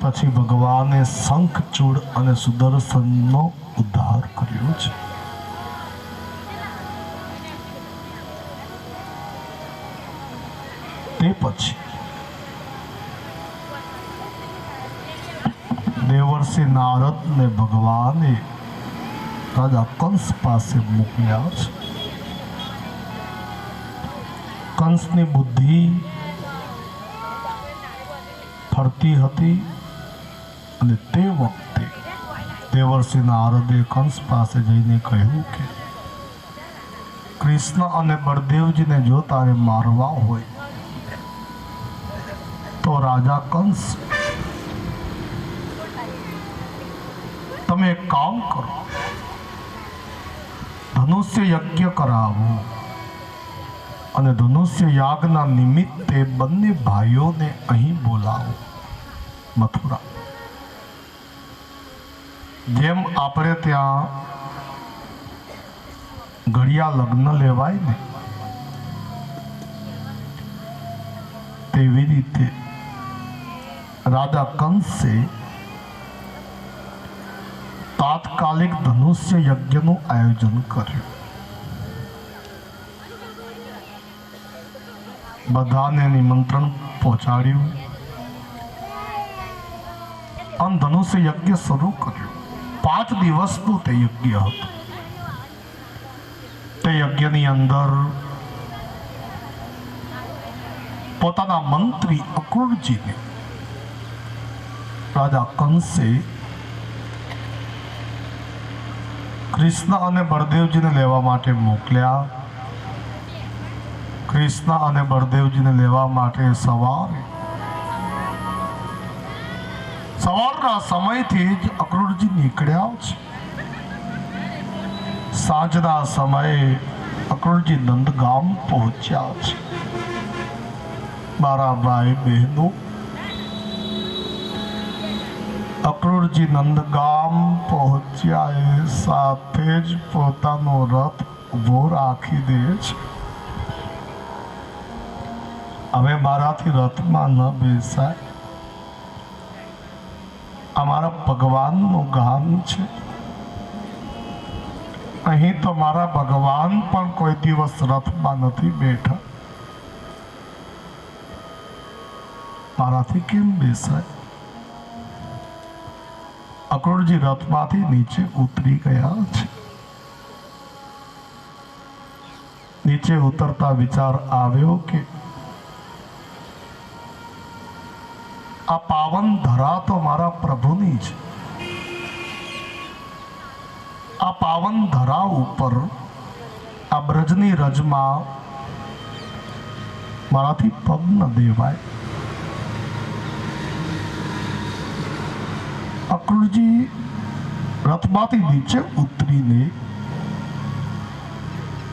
પછી ભગવાને શંખચૂડ અને સુદર્શનનો ઉદ્ધાર કર્યો છે. તે પછી દેવર્ષિ નારદને ભગવાને રાજા કંસ પાસે મોકલ્યા છે. કંસની બુદ્ધિ ફરતી હતી અને તે વખતે દેવર્ષિ નારદે કંસ પાસે જઈને કહ્યું કે કૃષ્ણ અને બળદેવજીને જો તારે મારવા હોય તો રાજા કંસ તમે એક કામ કરો, ધનુષ્ય યજ્ઞ કરાવો અને ધનુષ્ય યાગના નિમિત્તે બંને ભાઈઓને અહીં બોલાવો મથુરા. જેમ આપણે ત્યાં ઘડિયા લગ્ન લેવાય ને તેવી રીતે રાજા કંસે તાત્કાલિક ધનુષ્ય યજ્ઞનું આયોજન કર્યું. બધાને નિમંત્રણ પહોંચાડ્યું અને ધનુષ્ય યજ્ઞ શરૂ કર્યું. 5 દિવસનું તે યજ્ઞ હતું. તે યજ્ઞની અંદર પોતાના મંત્રી અક્રૂરજીને રાજા કંસે કૃષ્ણ અને બળદેવજીને લેવા માટે મોકલ્યા. કૃષ્ણ અને બળદેવજીને લેવા માટે સવારના સમયથી જ અક્રૂરજી નીકળ્યા છે. સાંજના સમયે અક્રૂરજી નંદગામ પહોંચ્યા છે. મારા ભાઈ બહેનો, અક્રૂરજી નંદગામ પહોંચ્યા એ સાથે જ પોતાનો રથ ઉભો રાખી દે છે. હવે મારાથી રથમાં ન બેસાય. અમારા ભગવાનનું ગામ છે. અહીં તો મારા ભગવાન પણ કોઈ દિવસ રથમાં નથી બેઠા. મારાથી કેમ બેસાય? અક્રૂરજી રથમાંથી નીચે ઉતરી ગયા છે. નીચે ઉતરતા વિચાર આવ્યો કે આ પાવન ધરા તો મારા પ્રભુની છે. આ પાવન ધરા ઉપર આ બ્રજની રજમાં મારાથી પગ ન દેવાય. અક્રૂરજી રથમાંથી નીચે ઉતરીને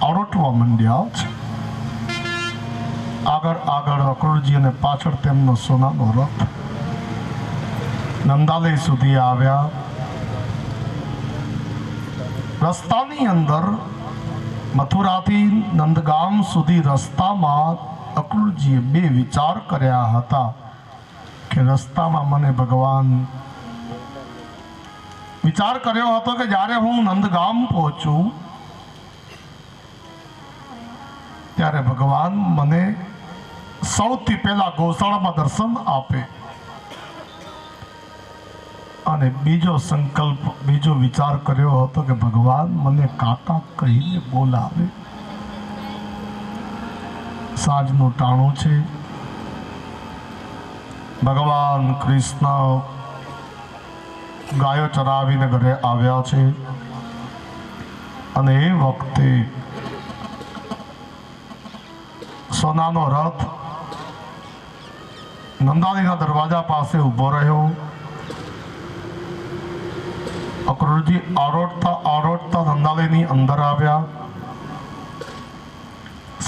આરોટવા માંડ્યા છે. આગળ અક્રૂરજી અને પાછળ તેમનો સોનાનો રથ નંદાલય સુધી આવ્યા. રસ્તાની અંદર મથુરાથી નંદગામ સુધી રસ્તામાં અક્રૂરજીએ 2 વિચાર કર્યા હતા કે રસ્તામાં મને ભગવાન વિચાર કર્યો હતો કે જ્યારે હું નંદગામ પહોંચું ત્યારે ભગવાન મને સૌથી પહેલા ગૌશાળામાં દર્શન આપે. અને બીજો વિચાર કર્યો હતો કે ભગવાન મને કાકા કહીને બોલાવે. સાંજનું ટાણું છે. ભગવાન કૃષ્ણ ગાયો ચરાવીને ઘરે આવ્યા છે અને એ વખતે સોનાનો રથ નંદાલયના દરવાજા પાસે ઊભો રહ્યો. અક્રૂરજી આરોટતા નંદાલયની અંદર આવ્યા.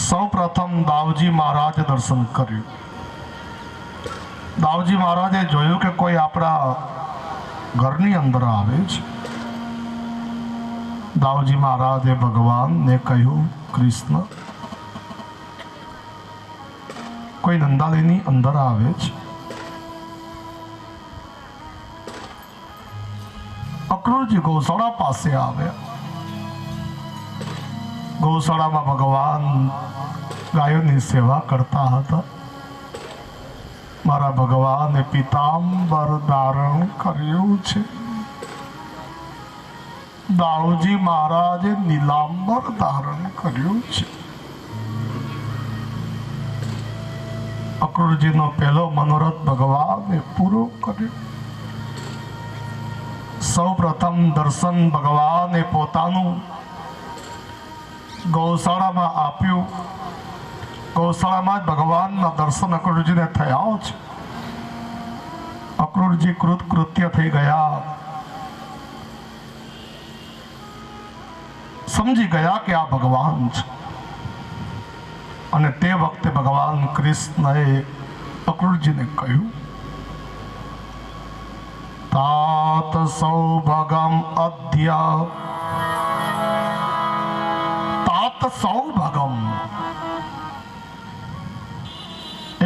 સૌ પ્રથમ દાવજી મહારાજ દર્શન કર્યું. દાવજી મહારાજે જોયું કે કોઈ આપણા ઘરની અંદર આવે છે. દાવજી મહારાજે ભગવાનને કહ્યું, કૃષ્ણ કોઈ નંદાલયની અંદર આવે છે. અક્રૂરજી ગૌશાળા પાસે આવ્યા. ગૌશાળામાં ભગવાન ગાયોની સેવા કરતા હતા. મારા ભગવાને પિતાંબર ધારણ કર્યું છે. દાઉજી મહારાજે નીલાંબર ધારણ કર્યું છે. અક્રૂરજીનો પહેલો મનોરથ ભગવાને પૂરો કર્યો. સૌ પ્રથમ દર્શન ભગવાને પોતાનું ગૌશાળામાં આપ્યું. ગૌશાળામાં જ ભગવાનના દર્શન અક્રૂરજીને થયા છે. અક્રૂરજી કૃતકૃત્ય થઈ ગયા. સમજી ગયા કે આ ભગવાન છે. અને તે વખતે ભગવાન કૃષ્ણએ અક્રૂરજીને કહ્યું, તાત સૌભગમ અધ્ય તાત સૌભગમ.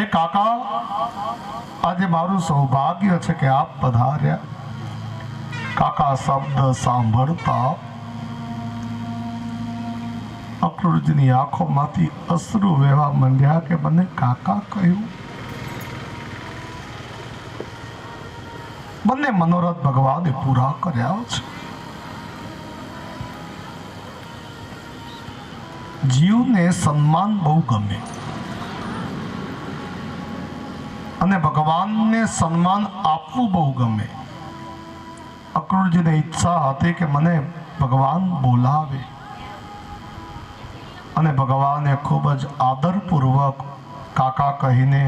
એ કાકા, આજે મારું સૌભાગ્ય છે કે આપ પધાર્યા. કાકા શબ્દ સાંભળતા અક્રૂરજીની આંખોમાંથી અશ્રુ વહેવા માંડ્યા કે મને કાકા કહ્યું. બંને મનોરથ ભગવાને પૂરા કર્યા છે. જીવને સન્માન બહુ ગમે અને ભગવાનને સન્માન આપવું બહુ ગમે. અક્રૂરજીને ઈચ્છા હતી કે મને ભગવાન બોલાવે અને ભગવાને ખૂબ જ આદરપૂર્વક કાકા કહીને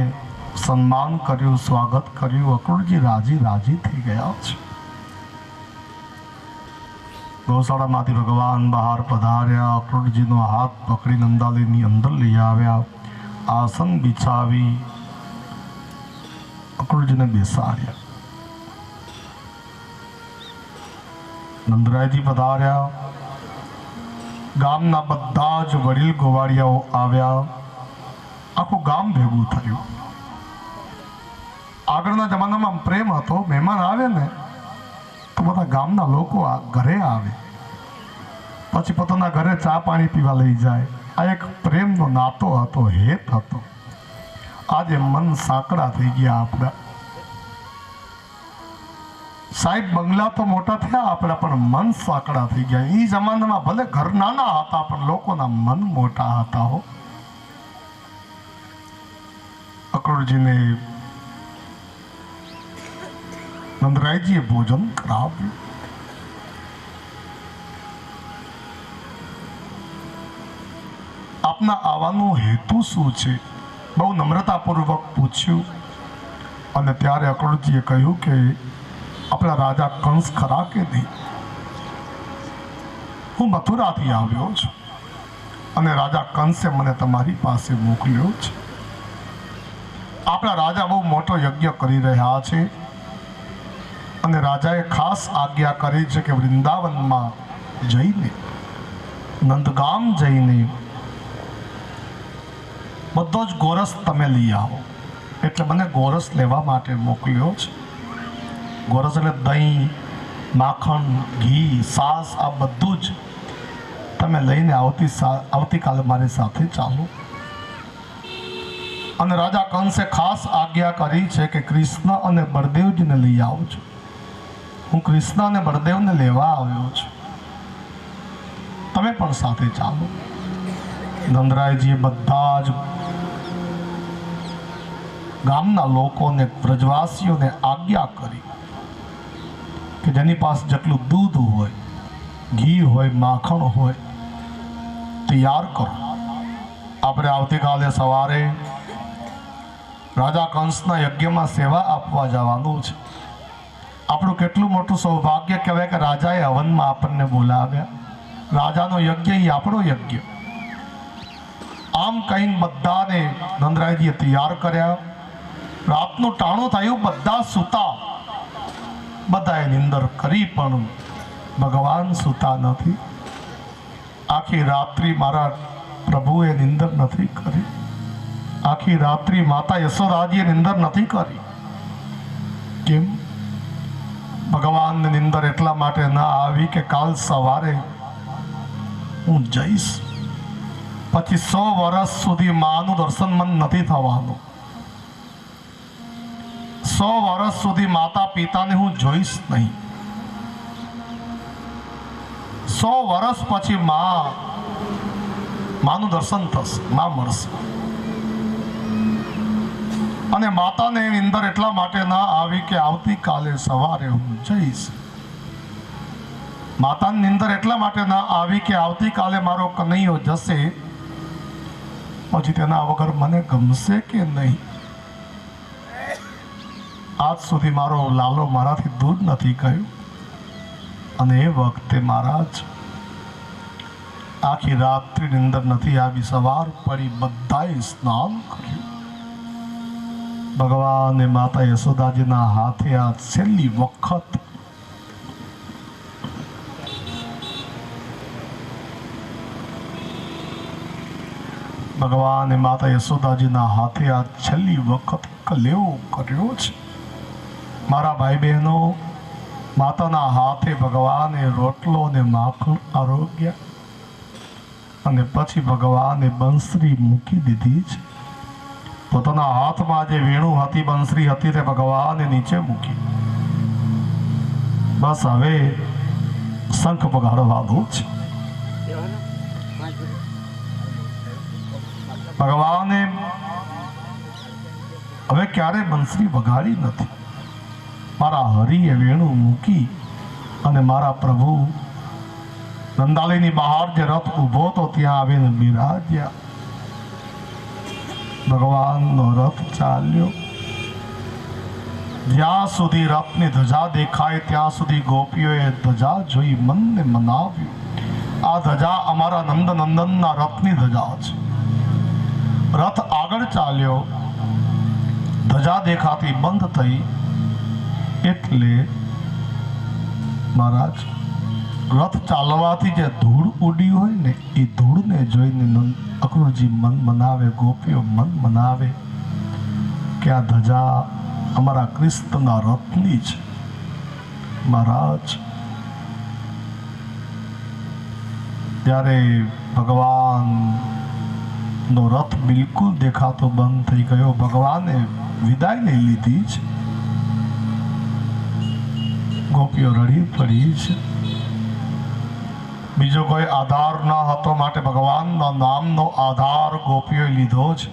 સન્માન કર્યું, સ્વાગત કર્યું. અક્રૂરજી રાજી થઈ ગયા છે. ગૌશાળામાંથી ભગવાન બહાર પધાર્યા. અક્રૂરજીનો હાથ પકડી નંદાલયની અંદર લઈ આવ્યા. આસન બિછાવી અક્રૂરજીને બેસાડ્યા. નંદરાયજી પધાર્યા. ગામના બધા જ વડીલ ગોવાળિયાઓ આવ્યા. આખું ગામ ભેગું થયું. આગળના જમાનામાં પ્રેમ હતો. મહેમાન આવે ને તો બધા ગામના લોકો ઘરે આવે, પછી પોતાના ઘરે ચા પાણી પીવા લઈ જાય. આ એક પ્રેમનો નાતો હતો, હેત હતો. આજે મન સાંકડા થઈ ગયા આપણા. સાહેબ બંગલા તો મોટા થયા આપણા, પણ મન સાંકડા થઈ ગયા. એ જમાનામાં ભલે ઘર નાના હતા પણ લોકોના મન મોટા હતા. હો, અક્રૂરજીને નંદરાયજીએ ભોજન કરાવ્યું. આપના આવવાનો હેતુ શું છે? બહુ નમ્રતાપૂર્વક પૂછ્યું. અને ત્યારે અક્રૂરજીએ કહ્યું કે આપણા રાજા કંસ ખરા કે નહીં? હું મથુરાથી આવ્યો છું અને રાજા કંસે મને તમારી પાસે મોકલ્યો છે. આપણા રાજા બહુ મોટો યજ્ઞ કરી રહ્યા છે અને રાજાએ ખાસ આજ્ઞા કરી છે કે વૃંદાવનમાં જઈને, નંદગામ જઈને બધો જ ગોરસ તમે લઈ આવો. એટલે મને ગોરસ લેવા માટે મોકલ્યો છે. ગોરસ એટલે દહીં, માખણ, ઘી, સાસ, આ બધું જ તમે લઈને આવતીકાલે મારી સાથે ચાલો. અને રાજા કંસે ખાસ આજ્ઞા કરી છે કે કૃષ્ણ અને બળદેવજીને લઈ આવજો. હું કૃષ્ણ અને બળદેવને લેવા આવ્યો છું, તમે પણ સાથે ચાલો. નંદરાયજીએ બધા જ ગામના લોકોને, વ્રજવાસીઓને આજ્ઞા કરી કે જેની પાસે જેટલું દૂધ હોય, ઘી હોય, માખણ હોય, તૈયાર કરો. આપણે આવતીકાલે સવારે રાજા કંસના યજ્ઞમાં સેવા આપવા જવાનું છે. આપણું કેટલું મોટું સૌભાગ્ય કહેવાય કે રાજાએ હવનમાં આપણને બોલાવ્યા. રાજાનો યજ્ઞ એ આપણો યજ્ઞ. આમ કહીને બધાને નંદરાયજીએ તૈયાર કર્યા. રાતનું ટાણું થયું, બધા સૂતા. બધાએ નિંદર કરી પણ ભગવાન સૂતા નથી. આખી રાત્રિ મારા પ્રભુએ નિંદર નથી કરી. આખી રાત્રિ માતા યશોદાજીએ નિંદર નથી કરી. કેમ? ભગવાનની નિંદર એટલા માટે ના આવી કે કાલ સવારે હું જઈશ, પછી 100 વર્ષ સુધી માનું દર્શન મન નથી થવાનું. 100 વર્ષ સુધી માતા પિતાને હું જોઈશ નહીં. 100 વર્ષ પછી માનું દર્શન થશે, માં મળશે. અને માતાને નિંદર એટલા માટે ના આવી કે આવતીકાલે સવારે હું જઈશ. માતાની નિંદર એટલા માટે ના આવી કે આવતીકાલે મારો કનૈયો જશે, પછી તેના વગર મને ગમશે કે નહીં. આજ સુધી મારો લાલો મારાથી દૂર નથી ગયો, અને એ વખતે મહારાજ આખી રાત્રિ નિંદર નથી આવી. સવાર પડી બધાએ સ્નાન કર્યું. ભગવાને માતા યશોદાજીના હાથે આ છેલ્લી વખત ભગવાને માતા યશોદાજીના હાથે આ છેલ્લી વખત કલેવો કર્યો છે. મારા ભાઈ બહેનો, માતાના હાથે ભગવાને રોટલો અને માખણ આરોગ્ય, અને પછી ભગવાને બંસરી મૂકી દીધી છે. પોતાના હાથમાં જે વેણુ હતી, બંસરી હતી, તે ભગવાને નીચે મૂકી. બસ હવે શંખ વગાડવાનું છે. ભગવાને હવે ક્યારે બંસરી વગાડી નથી. મારા હરિએ વેણુ મૂકી અને મારા પ્રભુ નંદાલયની બહાર જે રથ ઊભો તો ત્યાં આવીને બિરાજ્યા. ભગવાનનો રથ ચાલ્યો. જ્યાં સુધી રથની ધજા દેખાય ત્યાં સુધી ગોપીઓએ ધજા જોઈ મનને મનાવ્યું. આ ધજા અમારા નંદનંદનના રથની ધજા છે. રથ આગળ ચાલ્યો, ધજા દેખાતી બંધ થઈ, એટલે મહારાજ રથ ચાલવાથી જે ધૂળ ઉડી હોય ને, એ ધૂળને જોઈને અક્રૂરજી મન મનાવે, ગોપીઓ મન મનાવે કે આ ધજા અમારા કૃષ્ણના રથની છે. મહારાજ જ્યારે ભગવાનનો રથ બિલકુલ દેખાતો બંધ થઈ ગયો, ભગવાને વિદાય લઈ લીધી છે. ગોપીઓ રડી પડી છે. બીજો કોઈ આધાર ન હતો, માટે ભગવાનના નામનો આધાર ગોપીઓએ લીધો છે.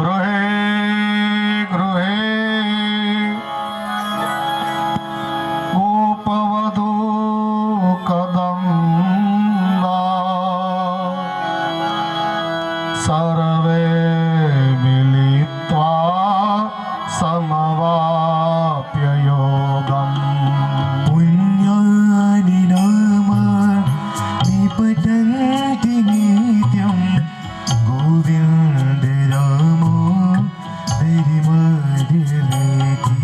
ગૃહે ગૃહે ગોપવધૂ સર્વે મિલિત્વા સમવાપ્ય યોગમ. પુણ્યાનિ નામાનિ પઠન્તિ નિત્યં ગોવિંદ રામો હરિમધ્યવેતિ.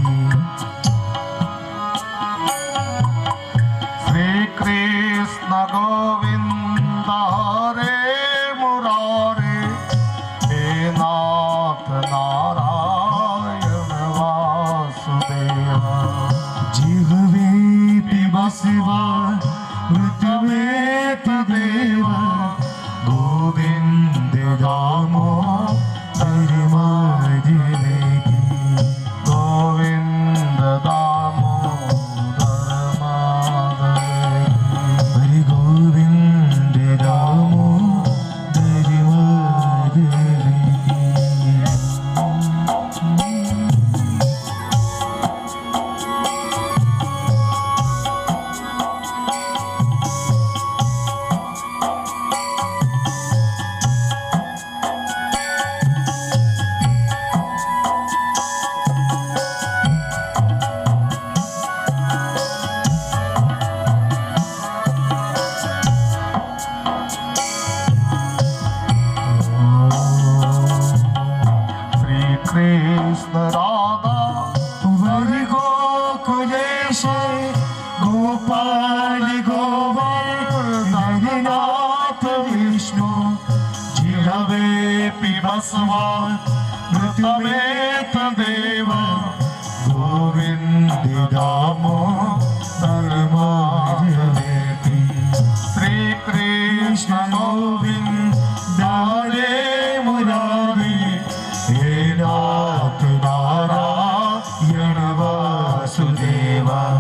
શ્રી કૃષ્ણ ગોવિંદ હરે મુરારે, નાથ નારાયણ વાસુદેવ. જીહવે પિબસ્વા મૃત્યુમેતિ દેવ ગોવિંદ રામો હરિમધ્યવેતિ. ગોવિંદ દામોદર માધવે. હરિ ગોવિંદ રામો હરિમધ્યવેતિ. કૃષ્ણ રાધા વરી ગોકુલેશે ગોપાલ ગોવર્ધન સ્વા મૃતમે તદેવ ગોવિંદ દામો ધર્માજનેતિ શ્રી કૃષ્ણ ગોવિંદ દારે મુરારી હે નાથ નારાયણ વાસુદેવા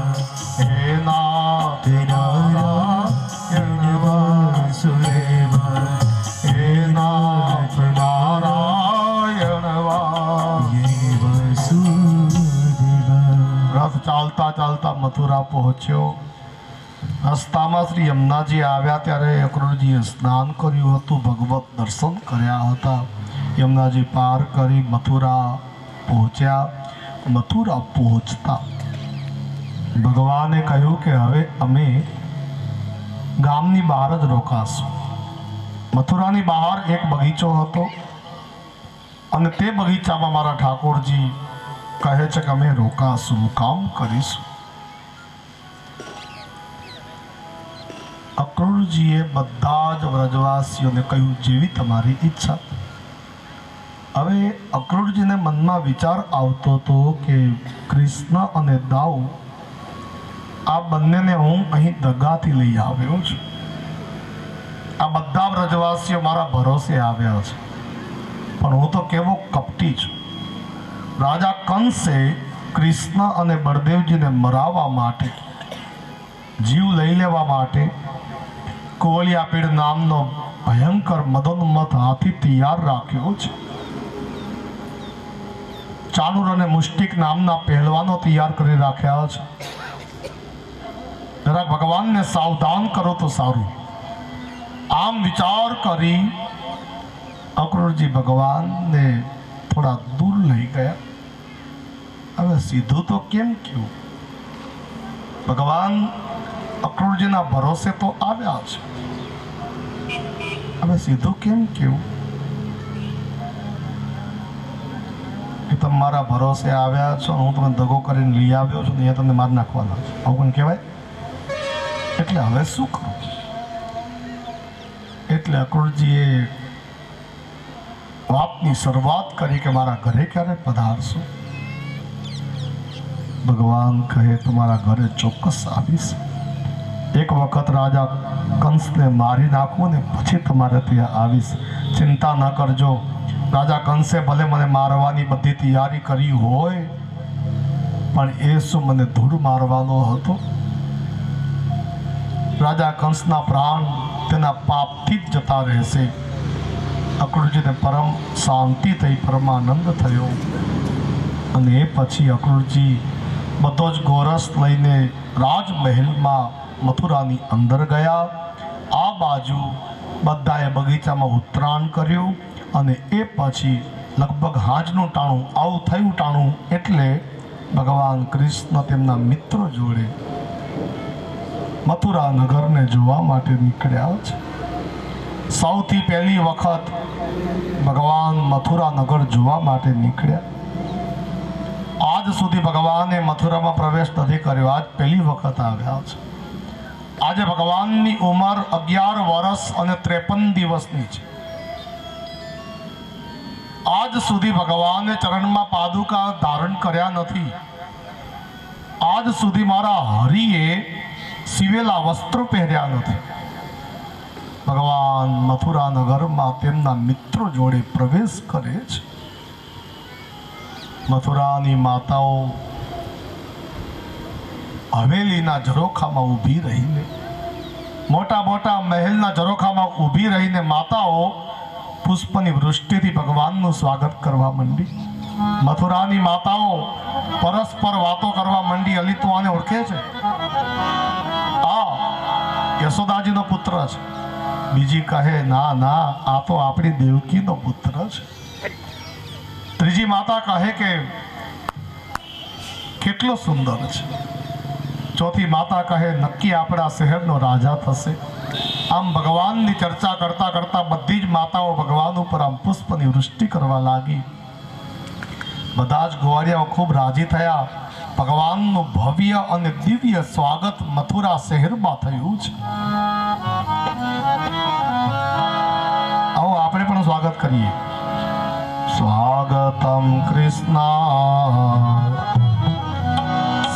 હે નાથ નારાયણ વાસુદેવા હે નાથ નારાયણ વાસુદેવા રથ ચાલતા ચાલતા મથુરા પહોંચ્યો. રસ્તામાં શ્રી યમુનાજી આવ્યા ત્યારે અક્રૂરજીએ સ્નાન કર્યું હતું, ભગવત દર્શન કર્યા હતા. યમુનાજી પાર કરી મથુરા પહોંચ્યા. મથુરા પહોંચતા ભગવાને કહ્યું કે હવે અમે ગામની બહાર જ રોકાશું. મથુરાની બહાર એક બગીચો હતો અને તે બગીચામાં મારા ઠાકોરજી કહે છે કે અમે રોકાશું, મુકામ કરીશું. અક્રૂરજીએ બધા જ વ્રજવાસીઓને કહ્યું જેવી તમારી ઈચ્છા. હવે અક્રૂરજીને મનમાં વિચાર આવતો હતો કે કૃષ્ણ અને દાઉ આ બંનેને હું અહીં દગાથી લઈ આવ્યો છું. આ બધા વ્રજવાસીઓ મારા ભરોસે આવ્યા છે, પણ હું તો કેવો કપટી છું. રાજા કંસે કૃષ્ણ અને બળદેવજીને મરાવવા માટે, જીવ લઈ લેવા માટે કોવલિયાપીડ નામનો ભયંકર મદોન્મથ હાથી તૈયાર રાખ્યો છે. ચાણુર અને મુષ્ટિક નામના પહેલવાનો તૈયાર કરી રાખ્યા છે. જરા ભગવાનને સાવધાન કરો તો સારું. આમ વિચાર કરી અક્રૂરજી ભગવાનને થોડા દૂર લઈ ગયા. હવે સીધું તો કેમ કહ્યું? ભગવાન અક્રૂરજીના ભરોસે તો આવ્યા છે, હવે સીધું કેમ કહ્યું કે તમે મારા ભરોસે આવ્યા છો, હું તમને દગો કરીને લઈ આવ્યો છું, અહીંયા તમને માર નાખવાના છે, આવું પણ કહેવાય? એટલે હવે શું કરું? એટલે અક્રૂરજીએ વાતની શરૂઆત કરી કે મારા ઘરે ક્યારે પધારશો? ભગવાન કહે તમારા ઘરે ચોક્કસ આવીશ. એક વખત રાજા કંસને મારી નાખું ને પછી તમારે ત્યાં આવીશ. ચિંતા ન કરજો. રાજા કંસે ભલે મને મારવાની બધી તૈયારી કરી હોય, પણ એ શું મને ધૂળ મારવાનો હતો? રાજા કંસના પ્રાણ તેના પાપથી જ જતા રહેશે. અક્રૂરજીને પરમ શાંતિ થઈ, પરમાનંદ થયો. અને એ પછી અક્રૂરજી બધો જ ગોરસ લઈને રાજમહેલમાં મથુરાની અંદર ગયા. આ બાજુ બધાએ બગીચામાં ઉત્તરાયણ કર્યું અને એ પછી લગભગ હાંજનું ટાણું, આવું થયું ટાણું એટલે ભગવાન કૃષ્ણ તેમના મિત્રો જોડે મથુરા નગરને જોવા માટે નીકળ્યા છે. સૌથી પહેલી વખત ભગવાન મથુરા નગર જોવા માટે નીકળ્યા. આજ સુધી ભગવાને મથુરામાં પ્રવેશ નથી કર્યો, આજ પહેલી વખત આવ્યા છે. આજે ભગવાનની ઉંમર 11 વર્ષ અને 53 દિવસની છે. આજ સુધી ભગવાને ચરણમાં પાદુકા ધારણ કર્યા નથી. આજ સુધી મારા હરિએ સીવેલા વસ્ત્રો પહેર્યા નથી. ભગવાન મથુરા નગરમાં તેમના મિત્રો જોડે પ્રવેશ કરે છે. મથુરાની માતાઓ હવેલીના ઝરોખામાં ઊભી રહીને, મોટા મોટા મહેલના ઝરોખામાં ઊભી રહીને માતાઓ પુષ્પની વૃષ્ટિથી ભગવાનનું સ્વાગત કરવા માંડી. મથુરાની માતાઓ પરસ્પર વાતો કરવા માંડી. અલી તું આને ઓળખે છે? આ યશોદાજીનો પુત્ર છે. બીજી કહે ના ના, આ તો આપણી દેવકીનો પુત્ર છે. ત્રીજી માતા કહે કે કેટલો સુંદર છે. ચોથી માતા કહે નક્કી આપણા શહેરનો રાજા થશે. આમ ભગવાનની ચર્ચા કરતા કરતા બધી જ માતાઓ ભગવાન ઉપર આમ પુષ્પની વૃષ્ટિ કરવા લાગી. બધા જ ગોવાળિયાઓ ખૂબ રાજી થયા. ભગવાનનું ભવ્ય અને દિવ્ય સ્વાગત મથુરા શહેરમાં થયું છે. આવો આપણે પણ સ્વાગત કરીએ. स्वागतं कृष्ण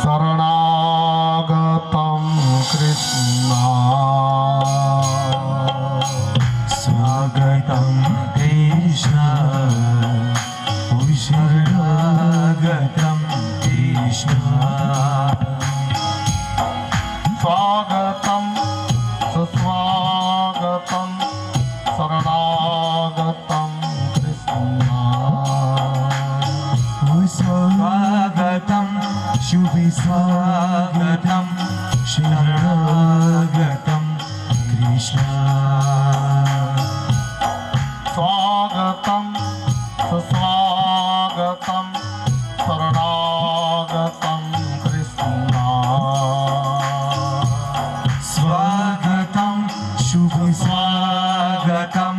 शरणागतं कृष्ण स्वागतं कृष्ण शरणागतं कृष्ण स्वागतं सुस्वागतं शरणागतं कृष्ण स्वागतं शुभ स्वागतं शरणागतं कृष्ण स्वागतं सुस्वागतं शरणागतं कृष्ण स्वागतं शुभ स्वागतं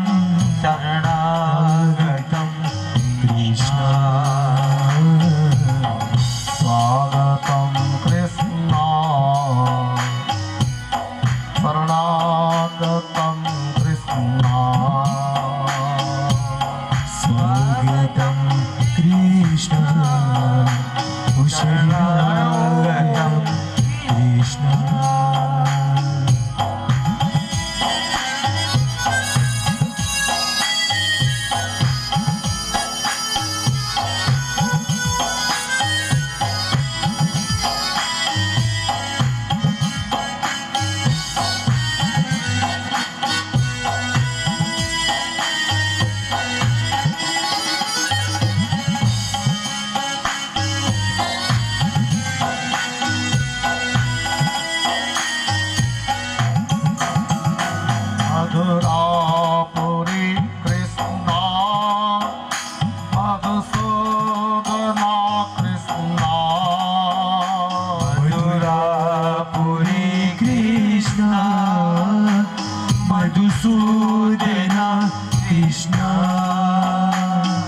शरणागतं कृष्ण स्वागतं कृष्ण शरणागतं कृष्ण स्वागतं कृष्ण शरणागतं कृष्ण मधुरापुरी कृष्ण मधुसूदना कृष्ण मधुरापुरी कृष्ण मधुसूदन कृष्ण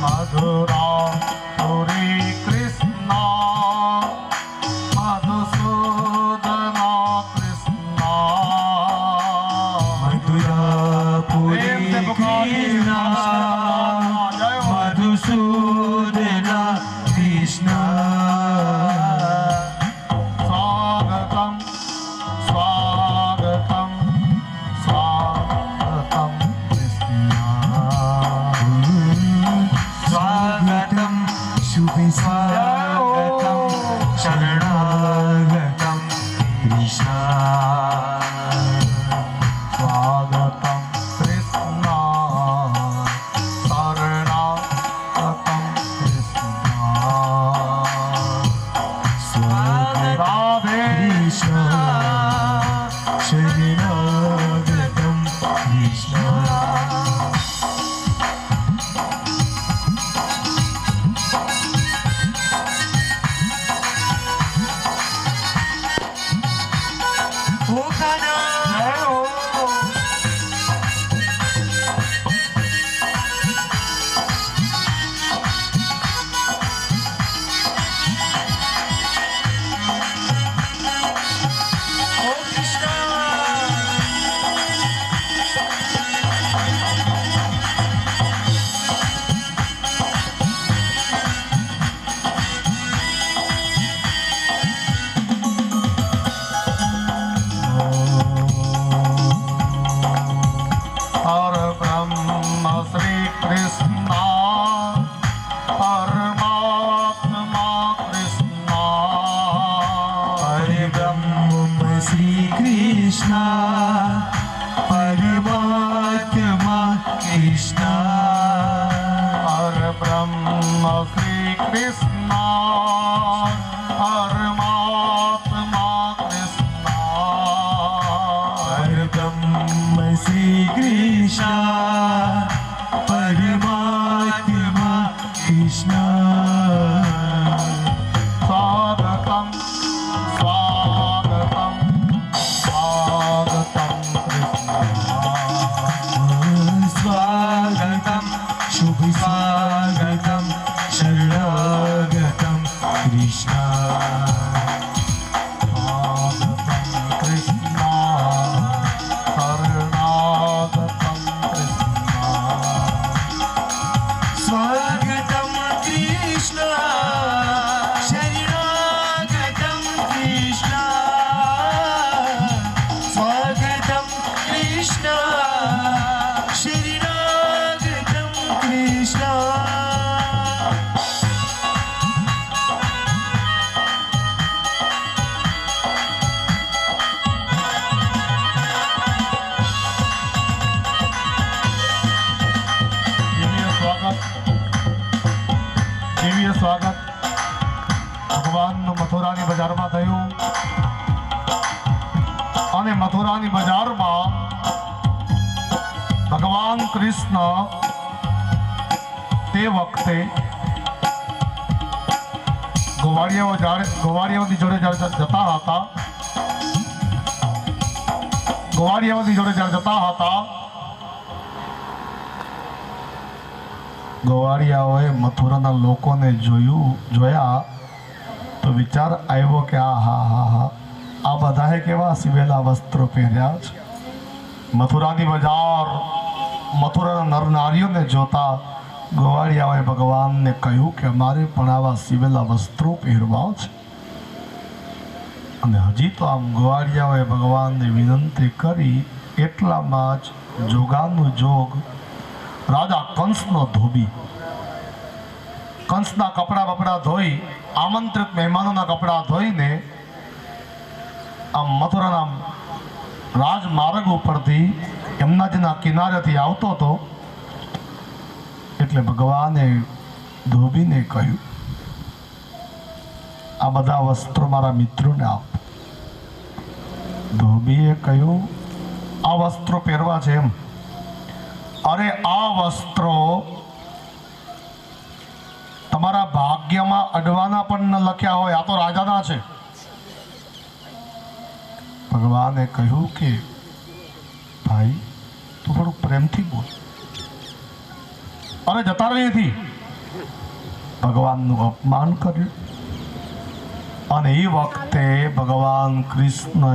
मधुरापुरी कृष्ण मधुसूदना कृष्ण मधुरापुरी कृष्ण मधुसूदन कृष्ण स्वागतं स्वागतं स्वागतं कृष्ण स्वागतं शुभ स्वागतं शरणागतं कृष्ण स्वागतं कृष्ण शरणागतं कृष्ण स्वागतं राधे कृष्ण शरणागतं कृष्ण जय हो और ब्रह्म श्री कृष्ण परमात्मा कृष्ण परब्रह्म श्री कृष्ण परमात्मा कृष्ण और ब्रह्म श्री कृष्ण परमात्मा कृष्ण परब्रह्म श्री कृष्ण परमात्मा कृष्ण स्वागतं स्वागतं स्वागतं મથુરાની બજારમાં થયું અને મથુરાની બજારમાં ભગવાન કૃષ્ણ તે વખતે ગોવાળિયાઓની જોડે જ્યારે જતા હતા ગોવાળિયાઓએ મથુરાના લોકોને જોયા તો વિચાર આવ્યો કે આ બધાએ કેવા સીવેલા વસ્ત્રો પહેર્યા છે. મથુરાની બજાર મથુરાના નર નારીઓને જોતા ગોવાળિયાઓએ ભગવાનને કહ્યું કે અમારે પણ આવા સીવેલા વસ્ત્રો પહેરવા છે. અને હજી તો આમ ગોવાળિયાઓએ ભગવાનને વિનંતી કરી એટલામાં જ જોગાનું જોગ રાજા કંસનો ધોબી કંસના કપડા ધોઈ આમંત્રિત મહેમાનોના કપડા ધોઈને આમ મથુરાના રાજમાર્ગ ઉપરથી યમુનાજીના કિનારેથી આવતો હતો. એટલે ભગવાને ધોબીને કહ્યું આ બધા વસ્ત્રો મારા મિત્રોને આપ. ધોબીએ કહ્યું આ વસ્ત્રો પહેરવા છે એમ? અરે આ વસ્ત્રો તમારા ભાગ્યમાં અડવાના પણ ન લખ્યા હોય, આ તો રાજાના છે. ભગવાને કહ્યું કે ભાઈ તું થોડું પ્રેમથી બોલ, અરે જતા રહી હતી. ભગવાનનું અપમાન કર્યું. અને એ વખતે ભગવાન કૃષ્ણએ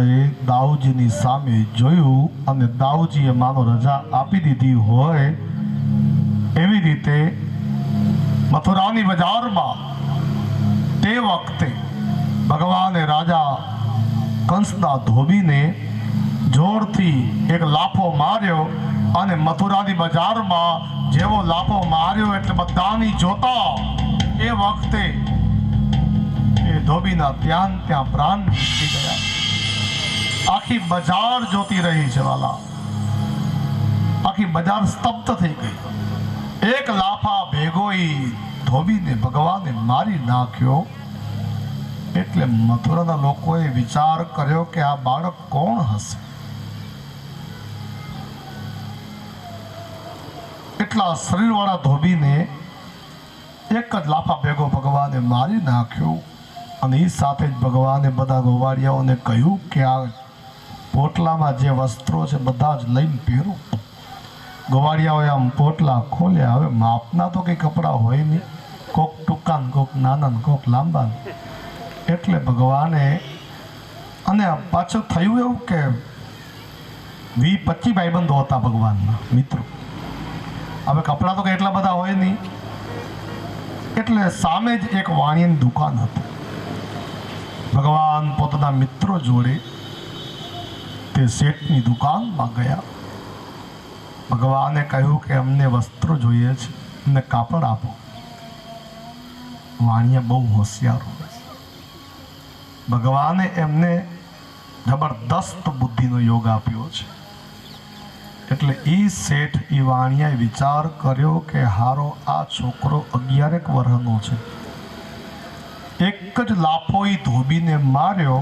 દાઉજીની સામે જોયું અને દાઉજીએ માનો રજા આપી દીધી હોય એવી રીતે મથુરાની બજારમાં તે વખતે ભગવાને રાજા કંસના ધોબીને જોરથી એક લાફો માર્યો અને મથુરાની બજારમાં જેવો લાફો માર્યો એટલે બધાની જોતા એ વખતે એ ધોબીના ત્યાં પ્રાણ નીકળી ગયા. આખી બજાર જોતી રહી છે વાલા, આખી બજાર સ્તબ્ધ થઈ ગઈ. એક લાફા ભેગો ધોબીને ભગવાને મારી નાખ્યો. એટલે મથુરાના લોકોએ વિચાર કર્યો કે આ બાળક કોણ હશે. એટલા શરીરવાળા ધોબીને એક જ લાફા ભેગો ભગવાને મારી નાખ્યો. અને એ સાથે જ ભગવાને બધા ગોવાળિયાઓને કહ્યું કે આ પોટલામાં જે વસ્ત્રો છે બધા જ લઈને પહેરો. ગોવાળિયાઓએ આમ પોટલા ખોલ્યા. હવે માપના તો કંઈ કપડાં હોય નહીં, કોક ટૂંકા ને કોક નાના ને કોક લાંબા. એટલે ભગવાને અને પાછું થયું એવું કે 20-25 ભાઈબંધો હતા ભગવાનના મિત્રો. હવે કપડાં તો કંઈ એટલા બધા હોય નહીં. એટલે સામે જ એક વાણિયાની દુકાન હતી. ભગવાન પોતાના મિત્રો જોડે તે શેઠની દુકાનમાં ગયા. ભગવાને કહ્યું કે અમને વસ્ત્રો જોઈએ છે, અમને કાપડ આપો. વાણિયા બહુ હોશિયાર હોય. ભગવાને એમને જબરદસ્ત બુદ્ધિનો યોગ આપ્યો છે. એટલે એ શેઠ એ વાણિયાએ વિચાર કર્યો કે હારો આ છોકરો 11 વર્ષનો છે. એક જ લાફો એ ધોબીને માર્યો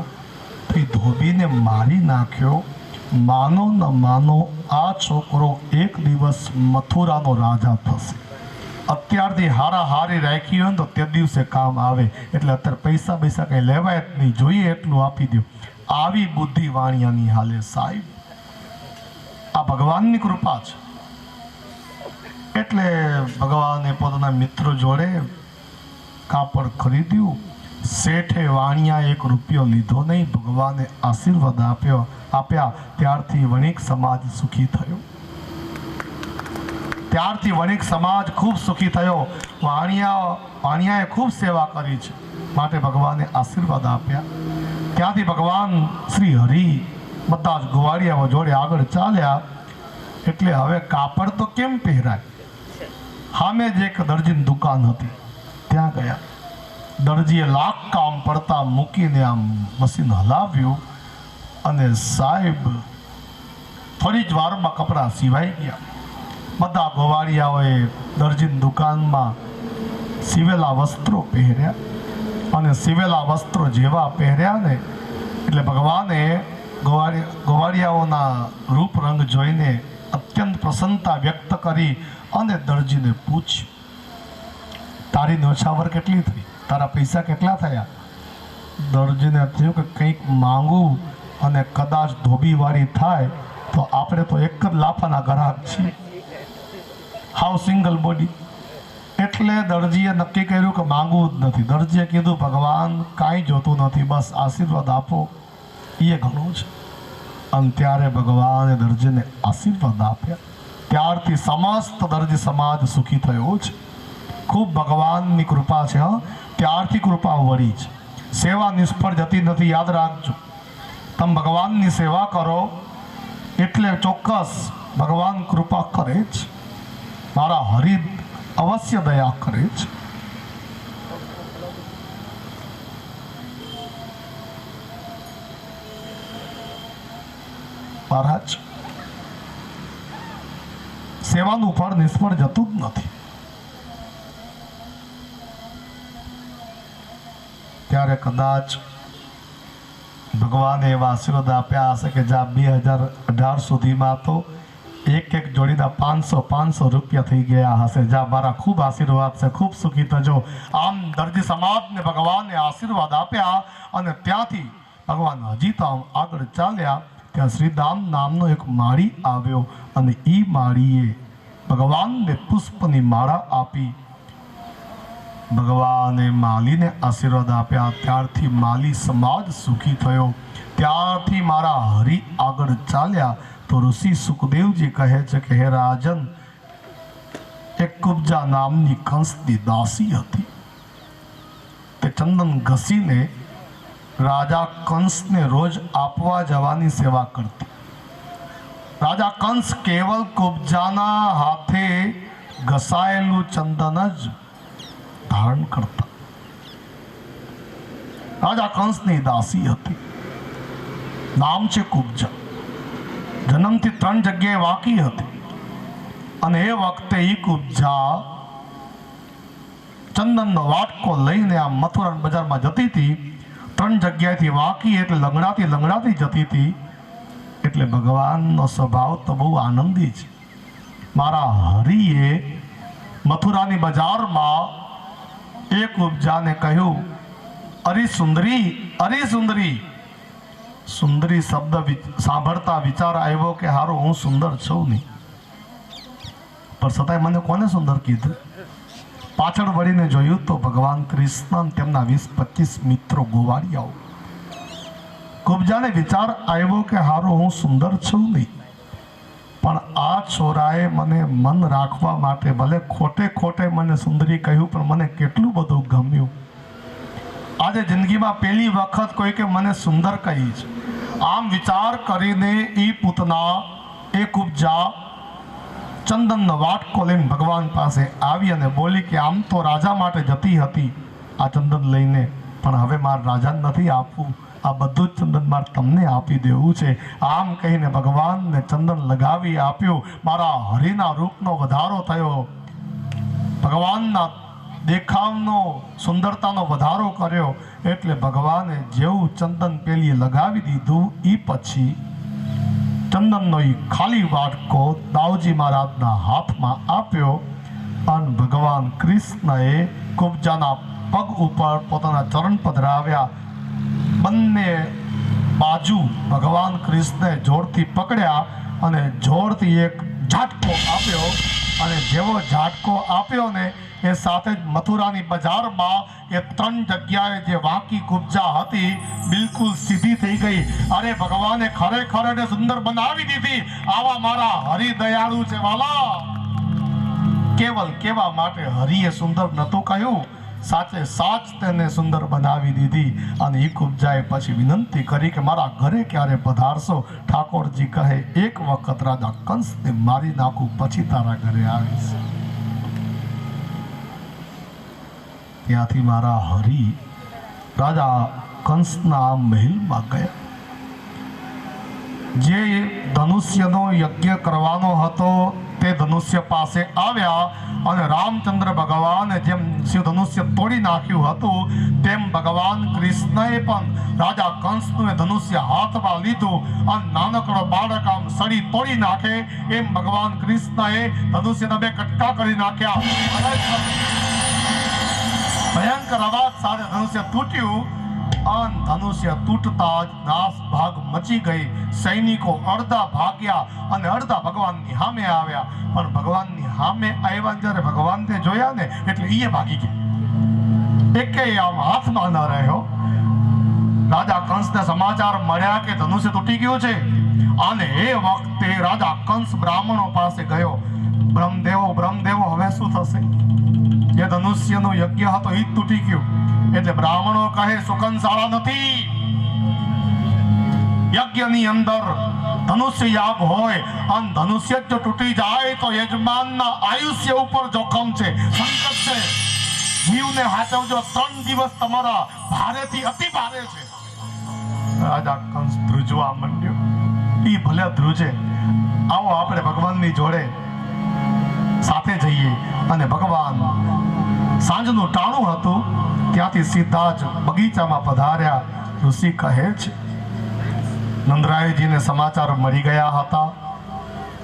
તો એ ધોબીને મારી નાખ્યો. માનો ન માનો આ છોકરો એક દિવસ મથુરાનો રાજા થશે. અત્યારથી હારી રાખી હોય ને તો તે દિવસે કામ આવે. એટલે અત્યારે પૈસા કંઈ લેવાય જ નહીં, જોઈએ એટલું આપી દો. આવી બુદ્ધિ વાણિયાની હાલે સાહેબ. આ ભગવાનની કૃપા છે. એટલે ભગવાને પોતાના મિત્રો જોડે કાપડ ખરીદ્યું. શેઠે વાણિયા 1 રૂપિયો લીધો નહીં. ભગવાને આશીર્વાદ આપ્યા. ત્યારથી વણિક સમાજ સુખી થયો. ત્યારથી વણિક સમાજ ખૂબ સુખી થયો. વાણિયાએ ખૂબ સેવા કરી છે માટે ભગવાને આશીર્વાદ આપ્યા. ત્યાંથી ભગવાન શ્રી હરિ બધા જ ગોવાળિયાઓ જોડે આગળ ચાલ્યા. એટલે હવે કાપડ તો કેમ પહેરાય. સામે જ એક દરજીની દુકાન હતી, ત્યાં ગયા. દરજીએ લાખ કામ પડતા મૂકીને આમ મશીન હલાવ્યું અને સાહેબ થોડી જ વારમાં કપડાં સીવાઈ ગયા. બધા ગોવાળિયાઓએ દરજીની દુકાનમાં સીવેલા વસ્ત્રો પહેર્યા અને સિવેલા વસ્ત્રો જેવા પહેર્યા ને એટલે ભગવાને ગોવાળિયાઓના રૂપ રંગ જોઈને અત્યંત પ્રસન્નતા વ્યક્ત કરી અને દરજીને પૂછ્યું, તારી ન્યોછાવર કેટલી થઈ? તારા પૈસા કેટલા થયા? દરજીને થયું કે કંઈક માંગું અને કદાચ ધોબીવાળી થાય તો આપણે તો એક જ લાફાના ગ્રાહક છીએ, હાવ સિંગલ બોડી. એટલે દરજીએ નક્કી કર્યું કે માંગવું જ નથી. દરજીએ કીધું, ભગવાન કાંઈ જોતું નથી, બસ આશીર્વાદ આપો, એ ઘણું છે. અને ત્યારે ભગવાને દરજીને આશીર્વાદ આપ્યા. ત્યારથી સમસ્ત દરજી સમાજ સુખી થયો છે. ખૂબ ભગવાનની કૃપા છે. ત્યારથી કૃપા વળી છે. સેવા નિષ્ફળ જતી નથી, યાદ રાખજો. તમે ભગવાનની સેવા કરો એટલે ચોક્કસ ભગવાન કૃપા કરે છે. મારા હરિ અવશ્ય દયા કરે છે. મહારાજ, સેવાનું ફળ નિષ્ફળ જતું જ નથી. ત્યારે કદાચ ભગવાને એવા આશીર્વાદ આપ્યા હશે કે જ્યાં 2018 સુધીમાં તો એક જોડીના 500 રૂપિયા થઈ ગયા હશે. જ્યાં મારા ખૂબ આશીર્વાદ છે, ખૂબ સુખી થજો. આમ દરજી સમાજને ભગવાને આશીર્વાદ આપ્યા અને ત્યાંથી ભગવાન હજી તો આમ આગળ ચાલ્યા. ત્યાં શ્રીદામ નામનો એક માળી આવ્યો અને એ માળીએ ભગવાનને પુષ્પની માળા આપી. ભગવાને માલીને આશીર્વાદ આપ્યા. ત્યારથી માલી સમાજ સુખી થયો. ત્યારથી મારા હરિ આગળ ચાલ્યા. તો ઋષિ સુખદેવજી કહે છે કે હે રાજન, એક કુબ્જા નામની કંસની દાસી હતી. તે ચંદન ઘસીને રાજા કંસને રોજ આપવા જવાની સેવા કરતી. રાજા કંસ કેવલ કુબ્જાના હાથે ઘસાયેલું ચંદન જ ધારણ કરતા. રાજા કંસની દાસી હતી. નામ છે કુબ્જા. જન્મથી 3 જગ્યાએ વાકી હતી. અને એ વખતે એ કુબ્જા ચંદનનો વાટકો લઈને આ મથુરા બજારમાં જતી હતી. 3 જગ્યાએથી વાકી એટલે લંગડાતી જતી હતી. એટલે ભગવાનનો સ્વભાવ તો બહુ આનંદી છે. મારા હરિએ મથુરાની બજારમાં એક ઉપજાને કહ્યું, અરે સુંદરી. સુંદરી શબ્દ સાંભળતા વિચાર આવ્યો કે હારો હું સુંદર છું નહીં, પણ છતાંય મને કોને સુંદર કીધું? પાછળ વળીને જોયું તો ભગવાન કૃષ્ણ તેમના 20-25 મિત્રો ગોવાળિયાઓ. કુબ્જાને વિચાર આવ્યો કે હારો હું સુંદર છું નહીં, પણ આ છોરાએ મને મન રાખવા માટે ભલે ખોટે મને સુંદરી કહ્યું, પણ મને કેટલું બધું ગમ્યું. આજે જિંદગીમાં પહેલી વખત કોઈ કે મને સુંદર કહી છે. આમ વિચાર કરીને એ પૂતના એ કુબ્જા ચંદનનો વાટકો લઈને ભગવાન પાસે આવી અને બોલી કે આમ તો રાજા માટે જતી હતી આ ચંદન લઈને, પણ હવે મારે રાજાને નથી આપવું, આ બધું જ ચંદન મારે તમને આપી દેવું છે. આમ કહીને ભગવાનને ચંદન લગાવી આપ્યું. મારા હરિના રૂપનો વધારો થયો. ભગવાનના દેખાવનો સુંદરતાનો વધારો કર્યો. એટલે ભગવાને જેવું ચંદન પેલી લગાવી દીધું, એ પછી ચંદનનો એ ખાલી વાટકો દાઉજી મહારાજના હાથમાં આપ્યો અને ભગવાન કૃષ્ણએ કુબ્જાના પગ ઉપર પોતાના ચરણ પધરાવ્યા. બંને બાજુ ભગવાન કૃષ્ણએ જોરથી પકડ્યા અને જોરથી એક ઝાટકો આપ્યો. અને જેવો ઝાટકો આપ્યો ને એ સાથે જ મથુરાની બજારમાં એ 3 જગ્યાએ જે વાંકી કુબ્જા હતી બિલકુલ સીધી થઈ ગઈ. અરે ભગવાને ખરેખર એને સુંદર બનાવી દીધી. આવા મારા હરિ દયાળુ છે વાલા. કેવલ કેવા માટે હરિએ સુંદર નહોતું કહ્યું, સાચે સાચ તેને સુંદર બનાવી દીધી. અને એ કુબ્જાએ પછી વિનંતી કરી કે મારા ઘરે ક્યારે પધારશો? ઠાકોરજી કહે, એક વખત રાજા કંસને મારી નાખું પછી તારા ઘરે આવીશ. ત્યાંથી મારા હરિ રાજા કંસના મહેલમાં ગયા. જે ધનુષ્યનો યજ્ઞ કરવાનો હતો તે ધનુષ્ય પાસે આવ્યા અને રામચંદ્ર ભગવાને જેમ શિવ ધનુષ્ય તોડી નાખ્યું હતું તેમ ભગવાન કૃષ્ણએ પણ રાજા કંસનું ધનુષ્ય હાથમાં લીધું અને નાનકડો બાળક આમ સળી તોડી નાખે એમ ભગવાન કૃષ્ણએ ધનુષ્યના બે કટકા કરી નાખ્યા. ભયંકર અવાજ સાથે ધનુષ્ય તૂટ્યું અને ધનુષ્ય તૂટતા જ નાશ ભાગ મચી ગઈ. સૈનિકો અડધા ભાગ્યા અને અડધા ભગવાનની સામે આવ્યા. પણ ભગવાનની સામે આવ્યા જ્યારે ભગવાનને જોયા ને એટલે એ ભાગી ગયા. એકેય આમ હાથમાં ન રહ્યો. રાજા કંસને સમાચાર મળ્યા કે ધનુષ્ય તૂટી ગયું છે. અને એ વખતે રાજા કંસ બ્રાહ્મણો પાસે ગયો. બ્રહ્મદેવો હવે શું થશે? જે ધનુષ્યનો યજ્ઞ હતો એ જ તૂટી ગયું. એટલે બ્રાહ્મણો કહે સુકનશાળા નથી. યજ્ઞની અંદર ધનુષ્ય યાગ હોય અને ધનુષ્ય જો તૂટી જાય તો યજમાનના આયુષ્ય ઉપર જોખમ છે, સંકટ છે. જીવને હાચવજો. 3 દિવસ તમારા ભારેથી અતિ ભારે છે. રાજા કંસ ધ્રુજવા માંડ્યો. ઈ ભલે ધ્રુજે, આવો આપણે ભગવાનની જોડે સાથે જઈએ. અને ભગવાન સાંજનું ટાણું હતું ત્યાંથી સીધા જ બગીચામાં પધાર્યા. ઋષિ કહે છે નંદરાયજીને સમાચાર મળી ગયા હતા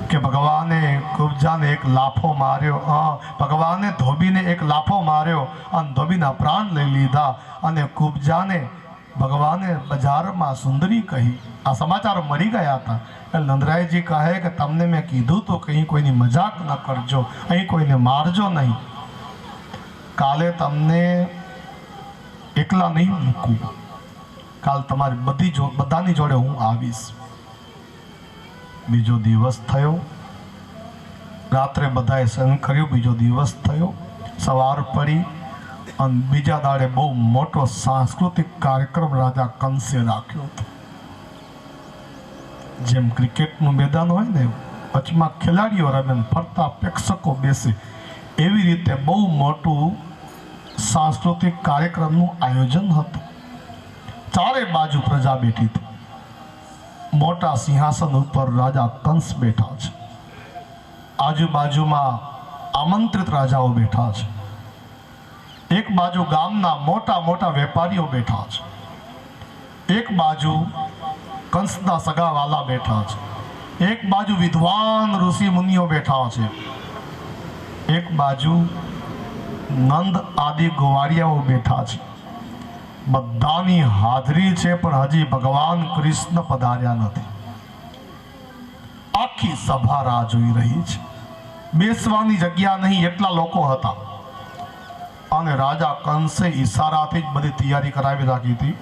કે ભગવાને કુબજાને એક લાફો માર્યો. ભગવાને ધોબીને એક લાફો માર્યો અને ધોબીના પ્રાણ લઈ લીધા. અને કુબજાને ભગવાને બજારમાં સુંદરી કહી. આ સમાચાર મળી ગયા હતા. એટલે નંદરાયજી કહે કે તમને મેં કીધું તો કે અહીં કોઈની મજાક ન કરજો, અહીં કોઈને મારજો નહીં. કાલે તમને એકલા નહીં મૂકું. કાલ તમારી બધાની જોડે હું આવીશ. બીજો દિવસ થયો. રાત્રે બધાએ સંગ કર્યું. બીજો દિવસ થયો. સવાર પડી અને બીજા દાડે બહુ મોટો સાંસ્કૃતિક કાર્યક્રમ રાજા કંસે રાખ્યો હતો. જેમ ક્રિકેટનું મેદાન હોય ને, વચમાં ખેલાડીઓ રમે, ફરતા પ્રેક્ષકો બેસે, એવી રીતે બહુ મોટું સાંસ્કૃતિક કાર્યક્રમનું આયોજન હતું. ચારે બાજુ પ્રજા બેઠી હતી. મોટા સિંહાસન ઉપર રાજા કંસ બેઠા છે. આજુબાજુમાં આમંત્રિત રાજાઓ બેઠા છે. એક બાજુ ગામના મોટા મોટા વેપારીઓ બેઠા છે. એક બાજુ કંસના સગાવાલા બેઠા છે. એક બાજુ વિદ્વાન ઋષિ મુનિઓ બેઠા છે. એક બાજુ નંદ આદિ ગોવાળિયાઓ બેઠા છે. બધાની હાજરી છે પણ હજી ભગવાન કૃષ્ણ પધાર્યા નથી. આખી સભા રાહ જોઈ રહી છે. બેસવાની જગ્યા નહીં એટલા લોકો હતા. અને રાજા કંસે ઈશારાથી જ બધી તૈયારી કરાવી રાખી હતી